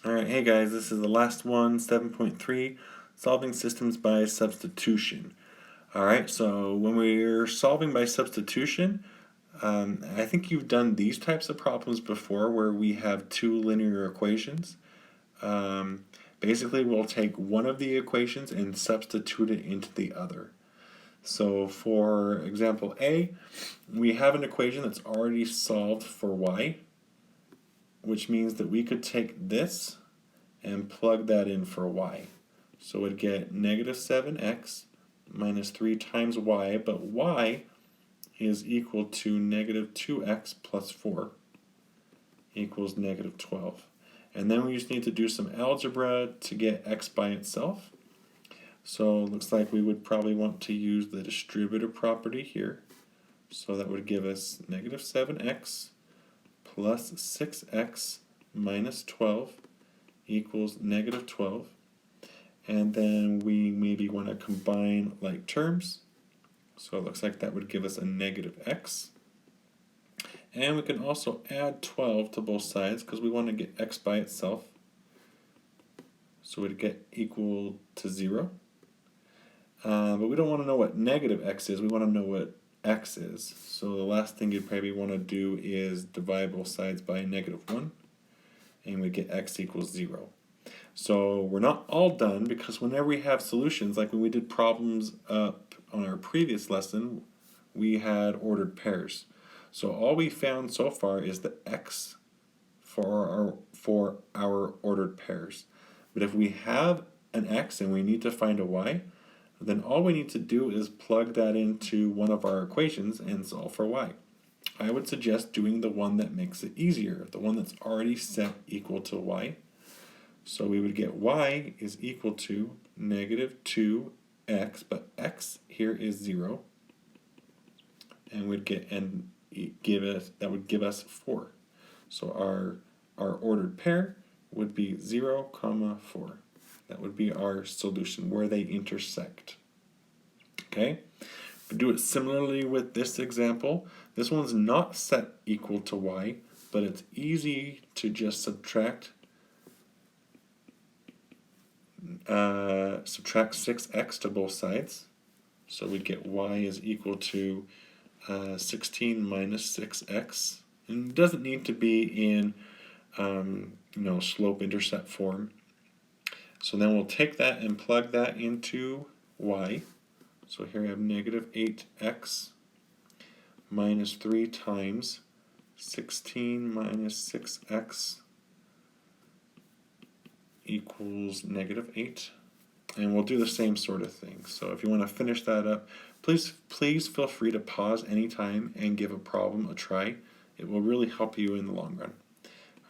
Alright, hey guys, this is the last one, 7.3, solving systems by substitution. Alright, so when we're solving by substitution, I think you've done these types of problems before where we have two linear equations. Basically, we'll take one of the equations and substitute it into the other. So for example A, we have an equation that's already solved for y, which means that we could take this and plug that in for y. So we'd get negative 7x minus 3 times y, but y is equal to negative 2x plus 4 equals negative 12. And then we just need to do some algebra to get x by itself. So it looks like we would probably want to use the distributive property here. So that would give us negative 7x plus 6x minus 12 equals negative 12. And then we maybe want to combine like terms. So it looks like that would give us a negative x. And we can also add 12 to both sides because we want to get x by itself. So we'd get equal to 0. But we don't want to know what negative x is, we want to know what x is. So the last thing you'd probably want to do is divide both sides by negative 1, and we get x equals 0. So we're not all done, because whenever we have solutions, like when we did problems up on our previous lesson, we had ordered pairs. So all we found so far is the x for our ordered pairs. But if we have an x and we need to find a y, then all we need to do is plug that into one of our equations and solve for y. I would suggest doing the one that makes it easier, the one that's already set equal to y. So we would get y is equal to negative 2x, but x here is 0, and we'd get that would give us 4. So our ordered pair would be 0, 4. That would be our solution, where they intersect. Okay? We do it similarly with this example. This one's not set equal to y, but it's easy to just subtract 6x to both sides. So we get y is equal to 16 minus 6x. And it doesn't need to be in slope-intercept form. So then we'll take that and plug that into y. So here I have negative 8x minus 3 times 16 minus 6x equals negative 8. And we'll do the same sort of thing. So if you want to finish that up, please feel free to pause anytime and give a problem a try. It will really help you in the long run.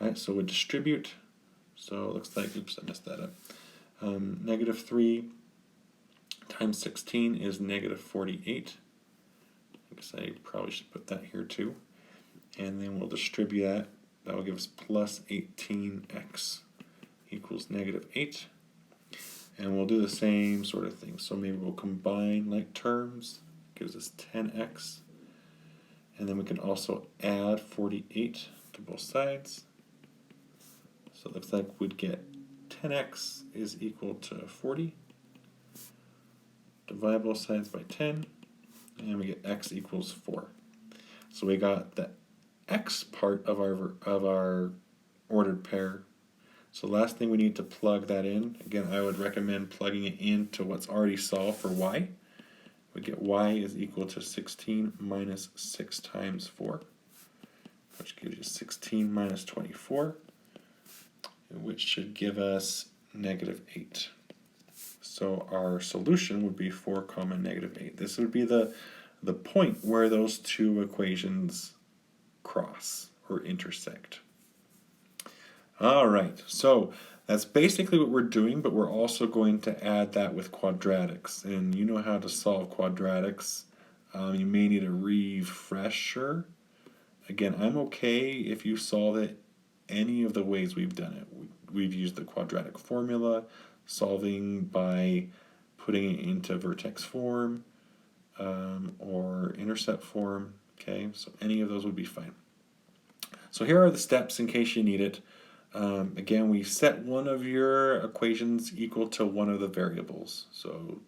All right, so we distribute. So it looks like, oops, I messed that up. Negative 3 times 16 is negative 48. I guess I probably should put that here too. And then we'll distribute that. That will give us plus 18x equals negative 8. And we'll do the same sort of thing. So maybe we'll combine like terms. Gives us 10x. And then we can also add 48 to both sides. So it looks like we'd get 10x is equal to 40. Divide both sides by 10, and we get x equals 4. So we got the x part of our ordered pair. So last thing we need to plug that in. Again, I would recommend plugging it into what's already solved for y. We get y is equal to 16 minus 6 times 4, which gives you 16 minus 24. Which should give us negative 8. So our solution would be 4, negative 8. This would be the point where those two equations cross or intersect. All right, so that's basically what we're doing, but we're also going to add that with quadratics. And you know how to solve quadratics. You may need a refresher. Again, I'm okay if you solve it any of the ways we've done it. We've used the quadratic formula, solving by putting it into vertex form or intercept form. Okay, so any of those would be fine. So here are the steps in case you need it. Again, we set one of your equations equal to one of the variables. So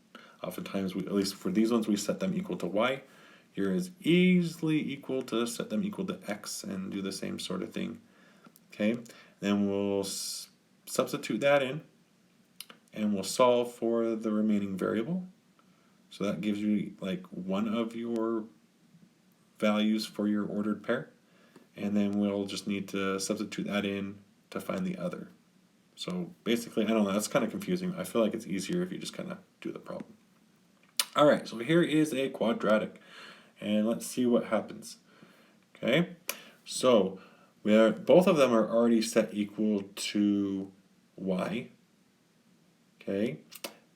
oftentimes, at least for these ones, we set them equal to y. Here is easily equal to set them equal to x and do the same sort of thing. Okay, then we'll substitute that in and we'll solve for the remaining variable. So that gives you like one of your values for your ordered pair. And then we'll just need to substitute that in to find the other. So basically, I don't know, that's kind of confusing. I feel like it's easier if you just kind of do the problem. All right, so here is a quadratic, and let's see what happens. Okay, so both of them are already set equal to y. Okay,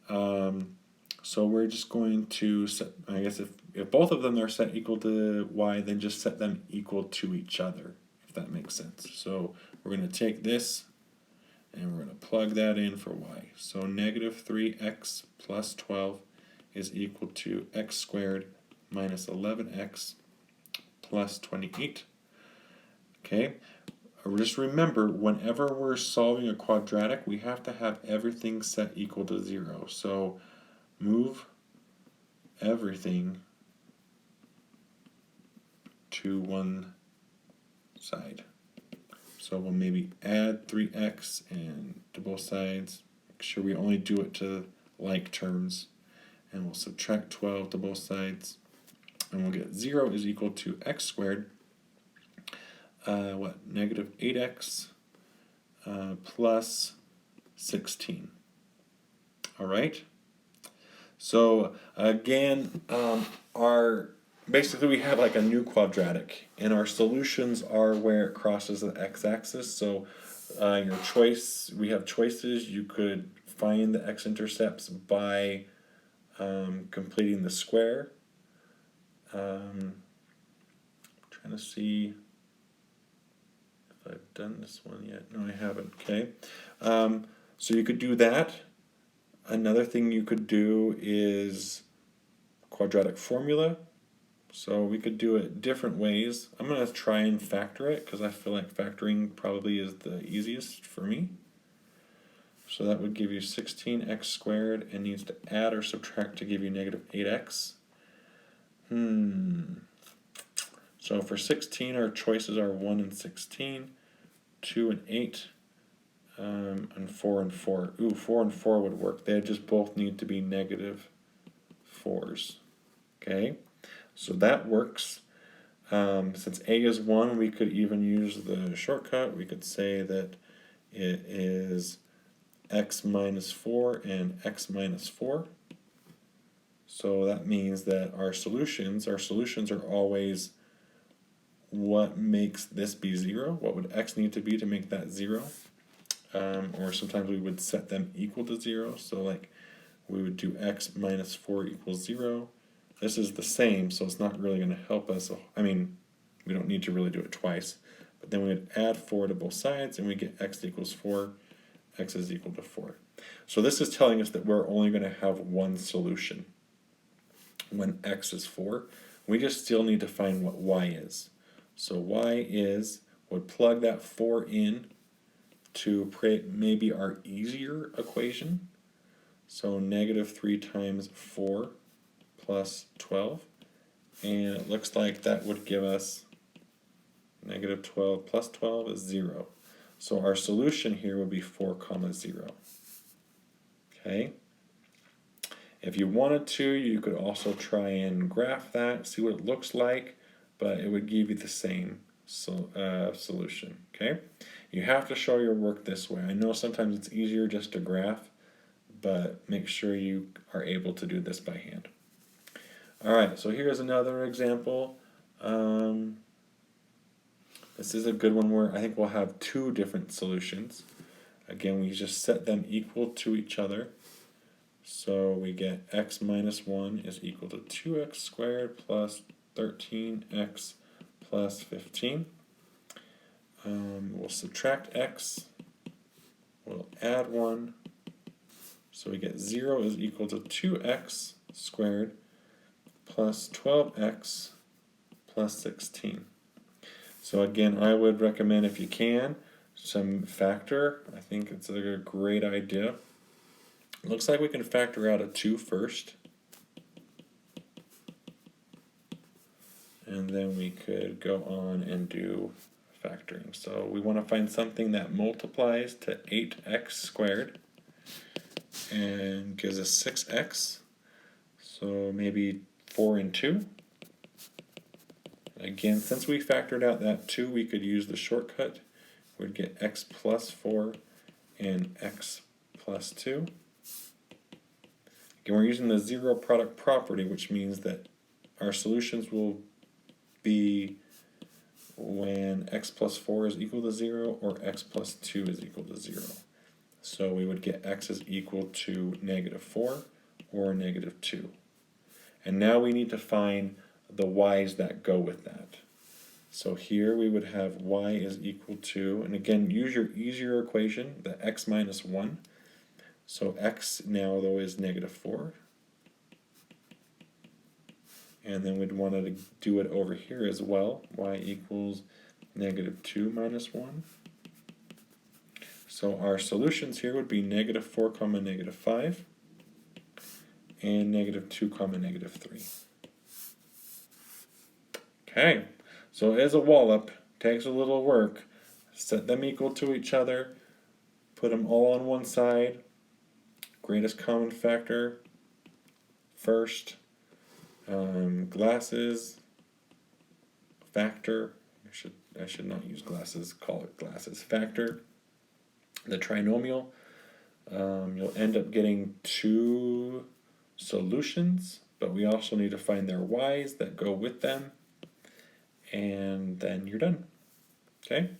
so we're just going to set, I guess if both of them are set equal to y, then just set them equal to each other, if that makes sense. So we're going to take this and we're going to plug that in for y. So negative 3x plus 12 is equal to x squared minus 11x plus 28. Okay, just remember, whenever we're solving a quadratic, we have to have everything set equal to 0. So move everything to one side. So we'll maybe add 3x and to both sides. Make sure we only do it to like terms. And we'll subtract 12 to both sides. And we'll get 0 is equal to x squared. Negative 8x plus 16. All right. So again, basically we have like a new quadratic, and our solutions are where it crosses the x-axis. So your choice, we have choices. You could find the x-intercepts by completing the square. Trying to see if I've done this one yet. No, I haven't. Okay. So you could do that. Another thing you could do is quadratic formula. So we could do it different ways. I'm going to try and factor it because I feel like factoring probably is the easiest for me. So that would give you 16x squared and needs to add or subtract to give you negative 8x. So for 16, our choices are 1 and 16, 2 and 8, and 4 and 4. Ooh, 4 and 4 would work. They just both need to be negative 4s. Okay, so that works. Since a is 1, we could even use the shortcut. We could say that it is x minus 4 and x minus 4. So that means that our solutions are always what makes this be 0. What would x need to be to make that 0? Or sometimes we would set them equal to 0. So like we would do x minus 4 equals 0. This is the same, so it's not really going to help us. I mean, we don't need to really do it twice. But then we would add 4 to both sides, and we get x equals 4. X is equal to 4. So this is telling us that we're only going to have one solution when x is 4. We just still need to find what y is. So y is, would plug that 4 in to maybe our easier equation. So negative 3 times 4 plus 12. And it looks like that would give us negative 12 plus 12 is 0. So our solution here would be 4, 0. Okay. If you wanted to, you could also try and graph that, see what it looks like, but it would give you the same solution. Okay. You have to show your work this way. I know sometimes it's easier just to graph, but make sure you are able to do this by hand. All right, so here's another example. This is a good one where I think we'll have two different solutions. Again, we just set them equal to each other. So we get x minus 1 is equal to 2x squared plus 13x plus 15. We'll subtract x. We'll add 1. So we get 0 is equal to 2x squared plus 12x plus 16. So again, I would recommend, if you can, some factor. I think it's a great idea. It looks like we can factor out a 2 first. And then we could go on and do factoring. So we want to find something that multiplies to 8x squared and gives us 6x. So maybe 4 and 2. Again, since we factored out that 2, we could use the shortcut. We'd get x plus 4 and x plus 2. Again, we're using the zero product property, which means that our solutions will be when x plus 4 is equal to 0 or x plus 2 is equal to 0. So we would get x is equal to -4 or -2. And now we need to find the y's that go with that. So here we would have y is equal to, and again, use your easier equation, the x minus 1. So x now, though, is -4. And then we'd want to do it over here as well. Y equals -2 minus 1. So our solutions here would be -4, -5, and -2, -3. Okay, so as a wallop, takes a little work. Set them equal to each other, put them all on one side, greatest common factor first, glasses, factor, I should not use glasses, call it glasses, factor, the trinomial. You'll end up getting 2 solutions, but we also need to find their y's that go with them, and then you're done. Okay?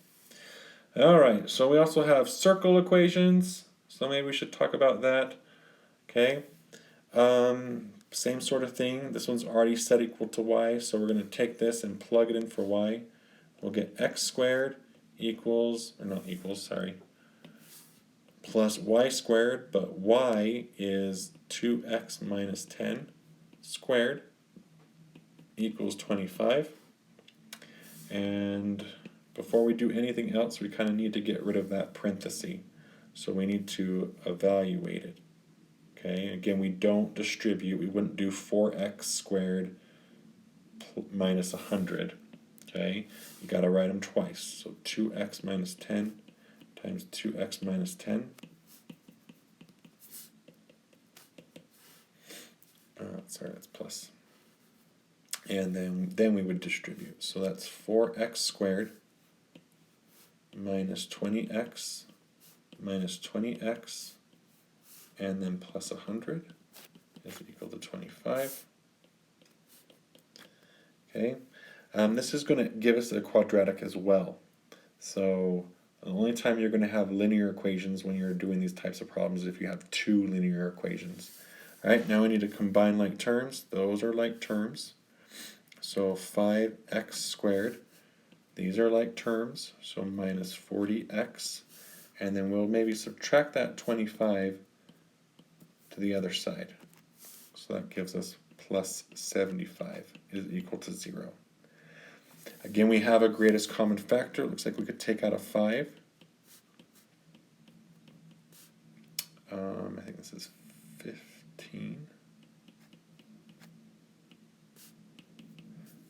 Alright, so we also have circle equations, so maybe we should talk about that. Okay? Same sort of thing. This one's already set equal to y, so we're going to take this and plug it in for y. We'll get x squared equals, or not equals, sorry, plus y squared, but y is 2x minus 10 squared equals 25. And before we do anything else, we kind of need to get rid of that parenthesis. So we need to evaluate it. Okay, again, we don't distribute. We wouldn't do 4x squared minus 100. Okay, you got to write them twice. So 2x minus 10 times 2x minus 10. Sorry, that's plus. And then we would distribute. So that's 4x squared minus 20x minus 20x and then plus 100 is equal to 25. Okay, this is going to give us a quadratic as well. So the only time you're going to have linear equations when you're doing these types of problems is if you have 2 linear equations. All right, now we need to combine like terms. Those are like terms. So 5x squared, these are like terms, so minus 40x, and then we'll maybe subtract that 25 to the other side. So that gives us plus 75 is equal to 0. Again, we have a greatest common factor. It looks like we could take out a 5. I think this is 15.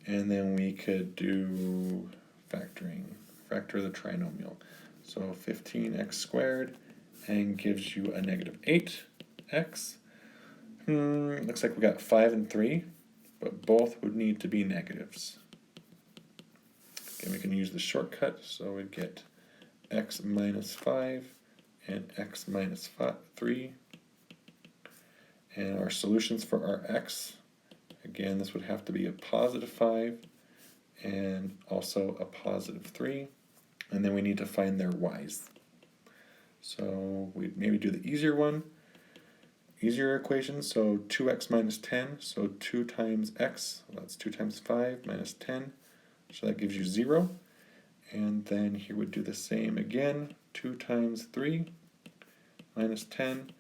And then we could do factoring, factor the trinomial. So 15x squared and gives you a -8x. Looks like we got 5 and 3, but both would need to be negatives. Again, we can use the shortcut, so we'd get x minus 5 and x minus 3. And our solutions for our x, again, this would have to be a positive 5 and also a positive 3. And then we need to find their y's. So we'd maybe do the easier one. Easier equation, so 2x minus 10, so 2 times x, well, that's 2 times 5 minus 10, so that gives you 0. And then here we'd do the same again, 2 times 3 minus 10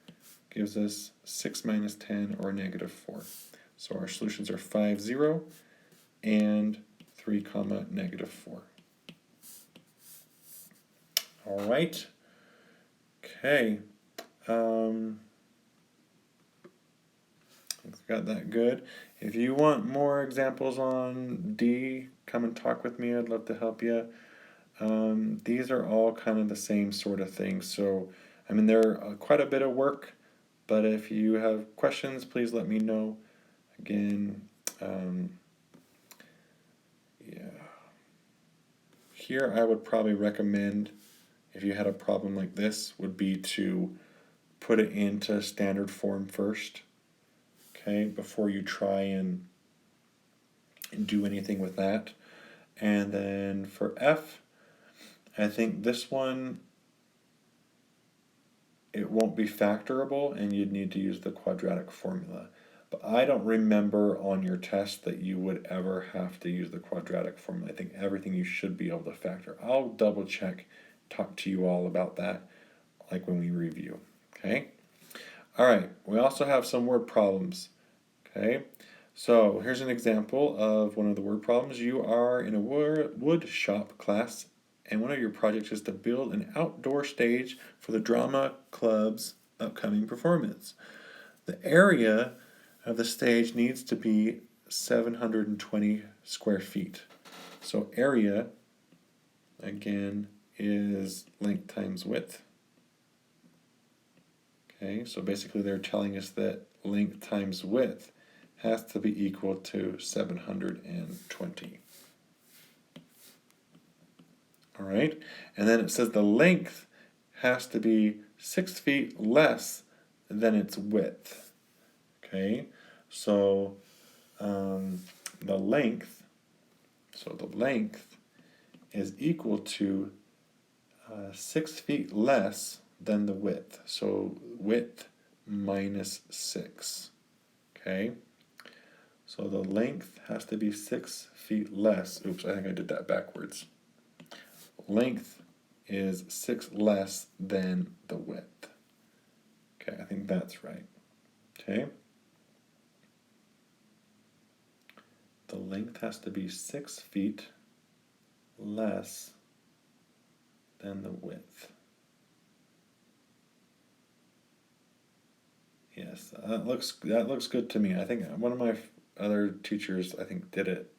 gives us 6 minus 10, or -4. So our solutions are 5, 0, and 3, -4. All right. Okay. Got that good. If you want more examples on D, come and talk with me. I'd love to help you. These are all kind of the same sort of thing. So, I mean, they're quite a bit of work, but if you have questions, please let me know. Again, yeah. Here I would probably recommend, if you had a problem like this, would be to put it into standard form first, okay, before you try and do anything with that. And then for F, I think this one, it won't be factorable and you'd need to use the quadratic formula. But I don't remember on your test that you would ever have to use the quadratic formula. I think everything you should be able to factor. I'll double check, talk to you all about that, like when we review, okay? All right, we also have some word problems, okay? So here's an example of one of the word problems. You are in a wood shop class, and one of your projects is to build an outdoor stage for the drama club's upcoming performance. The area of the stage needs to be 720 square feet. So area, again, is length times width. Okay, so basically they're telling us that length times width has to be equal to 720. All right, and then it says the length has to be 6 feet less than its width. Okay, so the length is equal to 6 feet less than the width. So width minus 6. Okay, so the length has to be 6 feet less. Oops, I think I did that backwards. Length is 6 less than the width. Okay, I think that's right. Okay. The length has to be 6 feet less than the width. Yes, that looks good to me. I think one of my other teachers, I think, did it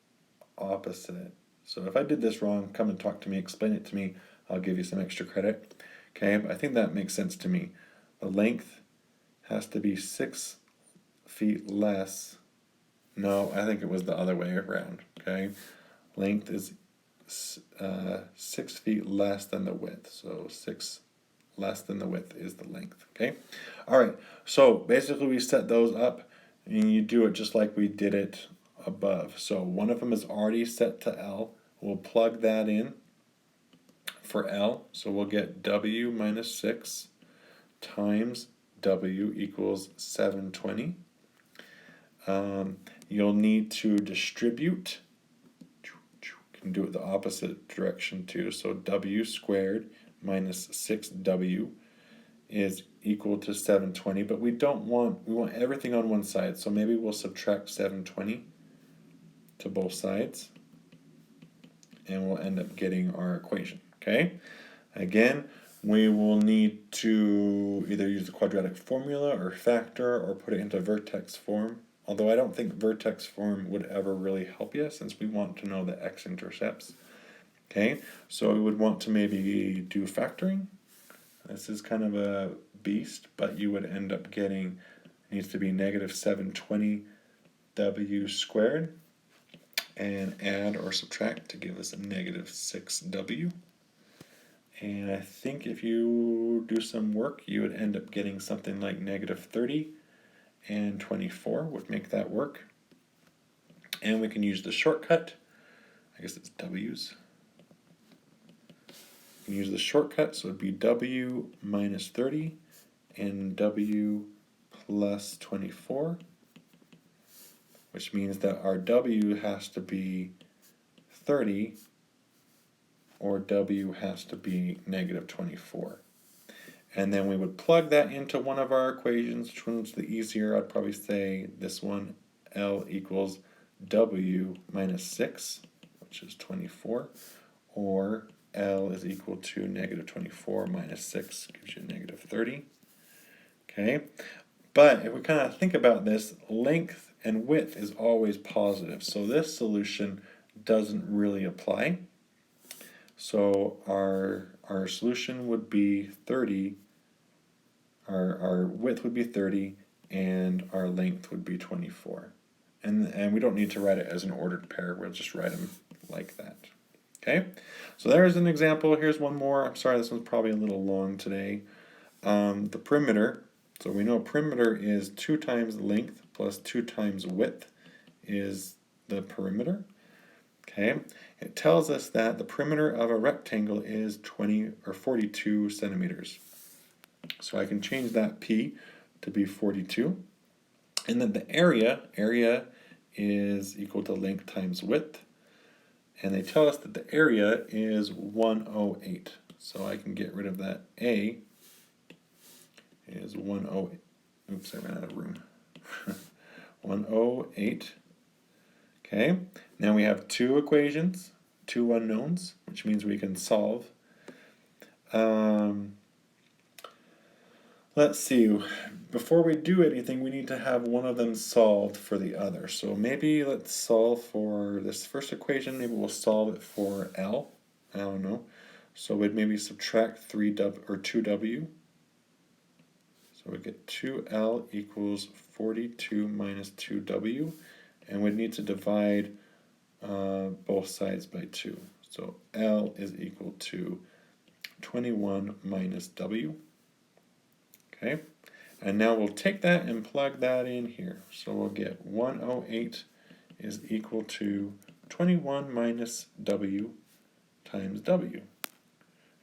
opposite. So if I did this wrong, come and talk to me, explain it to me. I'll give you some extra credit. Okay, but I think that makes sense to me. The length has to be 6 feet less. No, I think it was the other way around. Okay, length is 6 feet less than the width. So 6 less than the width is the length. Okay, all right. So basically, we set those up, and you do it just like we did it above. So one of them is already set to L. We'll plug that in for L. So we'll get W minus 6 times W equals 720. You'll need to distribute. You can do it the opposite direction too. So W squared minus 6W is equal to 720, but we want everything on one side. So maybe we'll subtract 720 to both sides, and we'll end up getting our equation. Okay, again, we will need to either use the quadratic formula or factor or put it into vertex form, although I don't think vertex form would ever really help you since we want to know the x-intercepts. Okay, so we would want to maybe do factoring. This is kind of a beast, but you would end up getting, needs to be negative 720 W squared, and add or subtract to give us a negative 6W. And I think if you do some work, you would end up getting something like negative 30 and 24 would make that work. And we can use the shortcut. I guess it's W's. You can use the shortcut, so it would be W minus 30 and W plus 24, which means that our W has to be 30 or W has to be negative 24. And then we would plug that into one of our equations. Which one's the easier? I'd probably say this one, L equals W minus 6, which is 24, or L is equal to negative 24 minus 6 gives you negative 30. Okay, but if we kind of think about this, length and width is always positive, so this solution doesn't really apply. So our solution would be 30, our width would be 30, and our length would be 24. And we don't need to write it as an ordered pair, we'll just write them like that. Okay, so there's an example. Here's one more. I'm sorry, this one's probably a little long today. The perimeter. So we know perimeter is 2 times length plus 2 times width is the perimeter. Okay, it tells us that the perimeter of a rectangle is 20 or 42 centimeters. So I can change that P to be 42. And then the area is equal to length times width. And they tell us that the area is 108. So I can get rid of that A is 108. Oops, I ran out of room. 108. Okay, now we have 2 equations, 2 unknowns, which means we can solve. Let's see, before we do anything, we need to have one of them solved for the other. So maybe let's solve for this first equation, maybe we'll solve it for L. I don't know. So we'd maybe subtract 3W or 2W. So we get 2L equals 42 minus 2W. And we need to divide both sides by 2. So L is equal to 21 minus W. Okay, and now we'll take that and plug that in here. So we'll get 108 is equal to 21 minus W times W.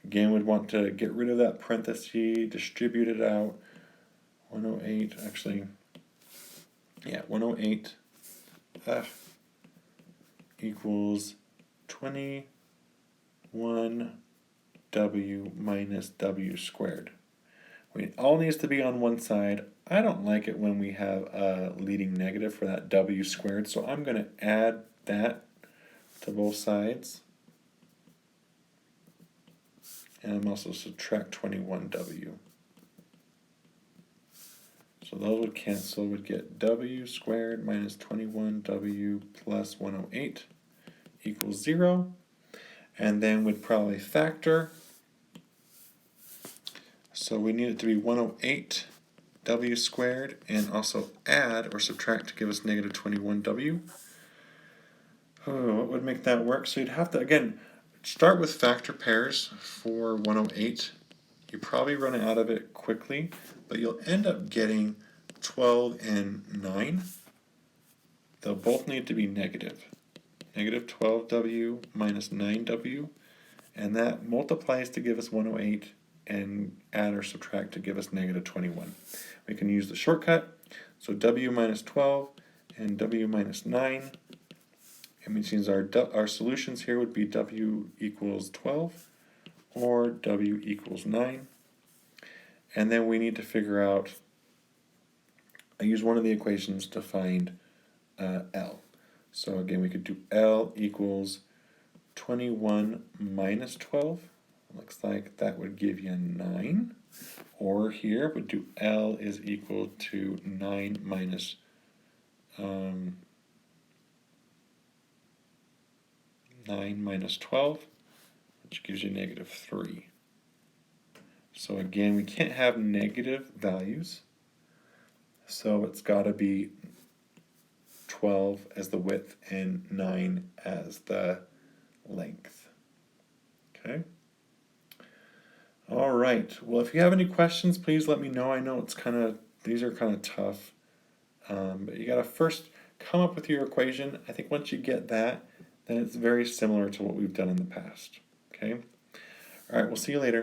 Again, we'd want to get rid of that parenthesis, distribute it out. 108, actually, yeah, 108 F equals 21 W minus W squared. It all needs to be on one side. I don't like it when we have a leading negative for that W squared, so I'm going to add that to both sides. And I'm also subtract 21W. So those would cancel, would get W squared minus 21W plus 108 equals 0. And then we'd probably factor. So we need it to be 108 W squared and also add or subtract to give us negative 21W. Oh, what would make that work? So you'd have to, again, start with factor pairs for 108. You probably run out of it quickly, but you'll end up getting 12 and 9. They'll both need to be negative. Negative 12W minus 9W, and that multiplies to give us 108, and add or subtract to give us negative 21. We can use the shortcut, so W minus 12 and W minus 9. And which means our solutions here would be W equals 12 or W equals 9. And then we need to figure out, I use one of the equations to find L. So again, we could do L equals 21 minus 12. Looks like that would give you 9. Or here would do L is equal to 9 minus 9 minus 12, which gives you negative 3. So again, we can't have negative values. So it's got to be 12 as the width and 9 as the length. Okay? All right. Well, if you have any questions, please let me know. I know it's these are kind of tough. But you got to first come up with your equation. I think once you get that, then it's very similar to what we've done in the past. Okay? All right, we'll see you later.